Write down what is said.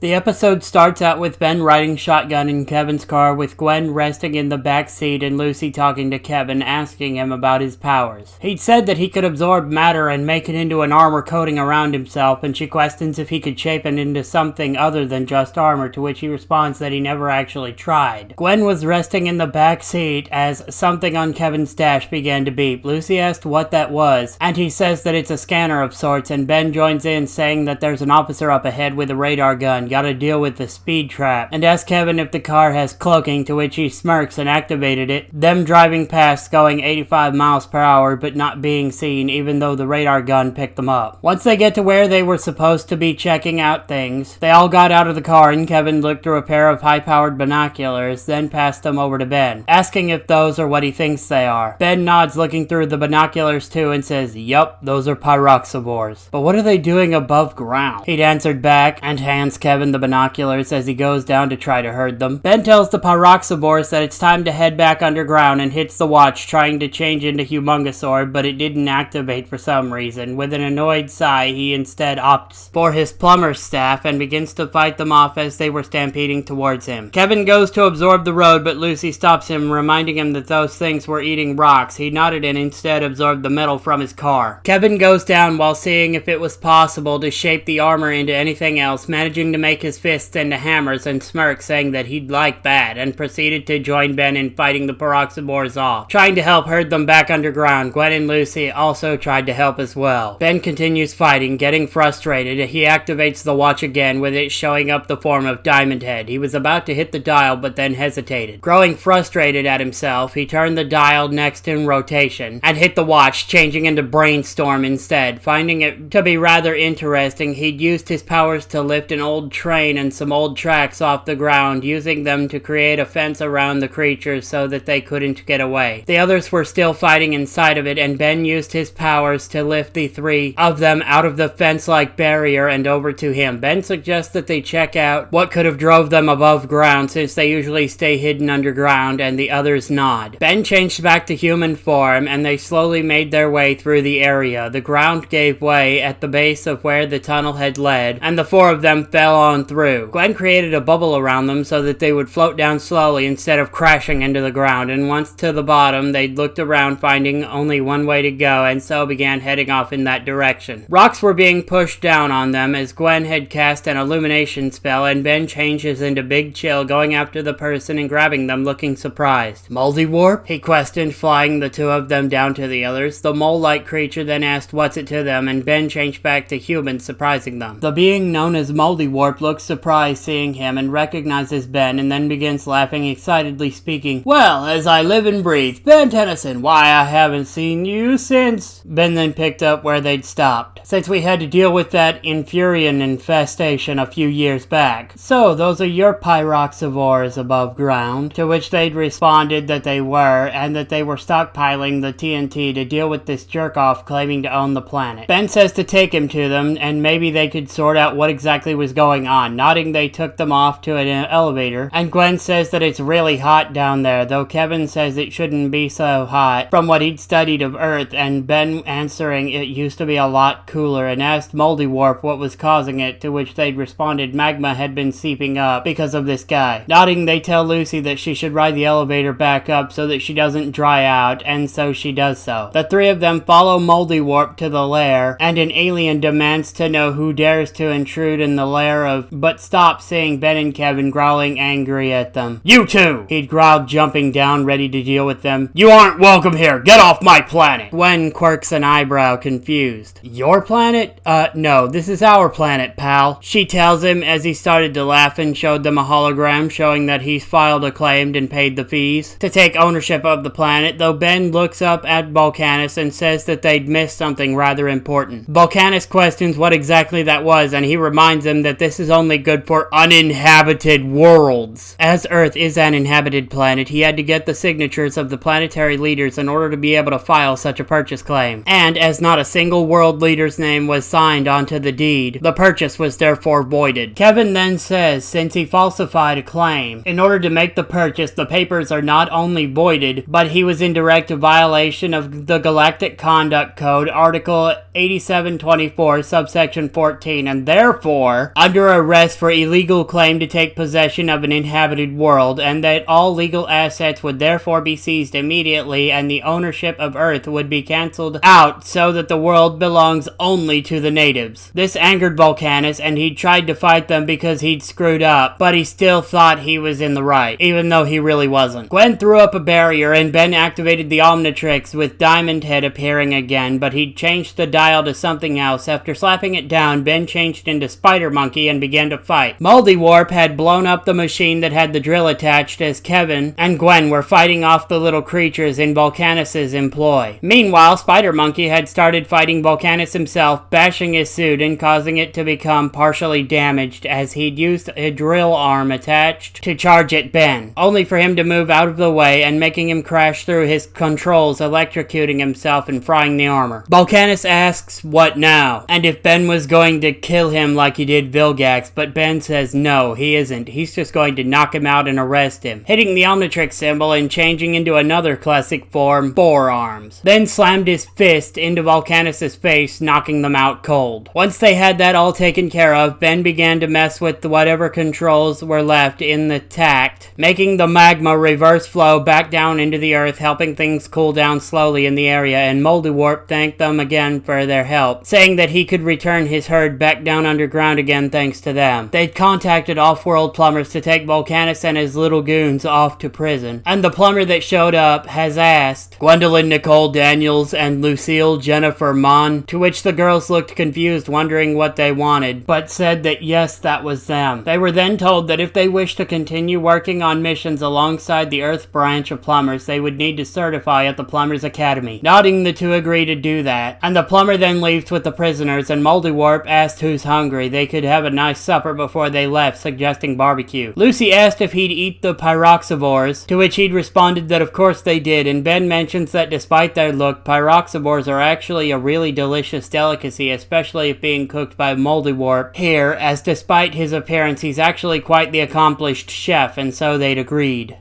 The episode starts out with Ben riding shotgun in Kevin's car with Gwen resting in the back seat and Lucy talking to Kevin, asking him about his powers. He'd said that he could absorb matter and make it into an armor coating around himself, and she questions if he could shape it into something other than just armor, to which he responds that he never actually tried. Gwen was resting in the back seat as something on Kevin's dash began to beep. Lucy asked what that was, and he says that it's a scanner of sorts, and Ben joins in saying that there's an officer up ahead with a radar gun. Gotta deal with the speed trap, and asks Kevin if the car has cloaking, to which he smirks and activated it, them driving past going 85 miles per hour but not being seen even though the radar gun picked them up. Once they get to where they were supposed to be checking out things, they all got out of the car and Kevin looked through a pair of high-powered binoculars, then passed them over to Ben, asking if those are what he thinks they are. Ben nods, looking through the binoculars too, and says, "Yup, those are pyroxivores. But what are they doing above ground?" He'd answered back and hands Kevin the binoculars as he goes down to try to herd them. Ben tells the pyroxivores that it's time to head back underground and hits the watch, trying to change into Humongosaur, but it didn't activate for some reason. With an annoyed sigh, he instead opts for his plumber's staff and begins to fight them off as they were stampeding towards him. Kevin goes to absorb the road, but Lucy stops him, reminding him that those things were eating rocks. He nodded and instead absorbed the metal from his car. Kevin goes down while seeing if it was possible to shape the armor into anything else, managing to make his fists into hammers, and smirks, saying that he'd like that, and proceeded to join Ben in fighting the pyroxivores off, trying to help herd them back underground. Gwen and Lucy also tried to help as well. Ben continues fighting, getting frustrated. He activates the watch again, with it showing up the form of Diamond Head. He was about to hit the dial, but then hesitated. Growing frustrated at himself, he turned the dial next in rotation, and hit the watch, changing into Brainstorm instead. Finding it to be rather interesting, he'd used his powers to lift an old train and some old tracks off the ground, using them to create a fence around the creatures so that they couldn't get away. The others were still fighting inside of it, and Ben used his powers to lift the three of them out of the fence-like barrier and over to him. Ben suggests that they check out what could have drove them above ground, since they usually stay hidden underground, and the others nod. Ben changed back to human form, and they slowly made their way through the area. The ground gave way at the base of where the tunnel had led, and the four of them fell on through. Gwen created a bubble around them so that they would float down slowly instead of crashing into the ground, and once to the bottom, they looked around, finding only one way to go, and so began heading off in that direction. Rocks were being pushed down on them as Gwen had cast an illumination spell, and Ben changes into Big Chill, going after the person and grabbing them, looking surprised. "Moldy Warp?" he questioned, flying the two of them down to the others. The mole-like creature then asked what's it to them, and Ben changed back to human, surprising them. The being known as Moldy Warp looks surprised seeing him and recognizes Ben, and then begins laughing excitedly, speaking, "Well, as I live and breathe, Ben Tennyson, why I haven't seen you since..." Ben then picked up where they'd stopped. "Since we had to deal with that Infurian infestation a few years back. So, those are your pyroxivores above ground?" To which they'd responded that they were, and that they were stockpiling the TNT to deal with this jerk-off claiming to own the planet. Ben says to take him to them, and maybe they could sort out what exactly was going on. Nodding, they took them off to an elevator, and Gwen says that it's really hot down there, though Kevin says it shouldn't be so hot from what he'd studied of Earth, and Ben answering it used to be a lot cooler, and asked Moldy Warp what was causing it, to which they'd responded magma had been seeping up because of this guy. Nodding, they tell Lucy that she should ride the elevator back up so that she doesn't dry out, and so she does so. The three of them follow Moldy Warp to the lair, and an alien demands to know who dares to intrude in the lair of, but stops, seeing Ben and Kevin growling angry at them. "You two!" he'd growled, jumping down, ready to deal with them. "You aren't welcome here! Get off my planet!" Gwen quirks an eyebrow, confused. "Your planet? No, this is our planet, pal," she tells him as he started to laugh and showed them a hologram showing that he's filed a claim and paid the fees to take ownership of the planet, though Ben looks up at Volcanus and says that they'd missed something rather important. Volcanus questions what exactly that was, and he reminds them that this is only good for uninhabited worlds. As Earth is an inhabited planet, he had to get the signatures of the planetary leaders in order to be able to file such a purchase claim. And as not a single world leader's name was signed onto the deed, the purchase was therefore voided. Kevin then says since he falsified a claim, in order to make the purchase, the papers are not only voided, but he was in direct violation of the Galactic Conduct Code, Article 8724, subsection 14, and therefore, under under arrest for illegal claim to take possession of an inhabited world, and that all legal assets would therefore be seized immediately and the ownership of Earth would be cancelled out so that the world belongs only to the natives. This angered Volcanus, and he tried to fight them because he'd screwed up, but he still thought he was in the right, even though he really wasn't. Gwen threw up a barrier and Ben activated the Omnitrix with Diamond Head appearing again, but he'd changed the dial to something else. After slapping it down, Ben changed into Spider Monkey and began to fight. Moldy Warp had blown up the machine that had the drill attached as Kevin and Gwen were fighting off the little creatures in Volcanus' employ. Meanwhile, Spider Monkey had started fighting Volcanus himself, bashing his suit and causing it to become partially damaged as he'd used a drill arm attached to charge at Ben, only for him to move out of the way and making him crash through his controls, electrocuting himself and frying the armor. Volcanus asks what now, and if Ben was going to kill him like he did Vilgax, but Ben says no, he isn't. He's just going to knock him out and arrest him, hitting the Omnitrix symbol and changing into another classic form, forearms. Then slammed his fist into Volcanus' face, knocking them out cold. Once they had that all taken care of, Ben began to mess with whatever controls were left in the tact, making the magma reverse flow back down into the earth, helping things cool down slowly in the area, and Moldy Warp thanked them again for their help, saying that he could return his herd back down underground again thanks to them. They'd contacted off-world plumbers to take Volcanus and his little goons off to prison, and the plumber that showed up has asked Gwendolyn Nicole Daniels and Lucille Jennifer Mon, to which the girls looked confused, wondering what they wanted, but said that yes, that was them. They were then told that if they wished to continue working on missions alongside the Earth branch of plumbers, they would need to certify at the Plumbers Academy. Nodding, the two agree to do that, and the plumber then leaves with the prisoners, and Moldy Warp asked who's hungry. They could have a nice supper before they left, suggesting barbecue. Lucy asked if he'd eat the pyroxivores, to which he'd responded that of course they did, and Ben mentions that despite their look, pyroxivores are actually a really delicious delicacy, especially if being cooked by Moldy Warp here, as despite his appearance, he's actually quite the accomplished chef, and so they'd agreed.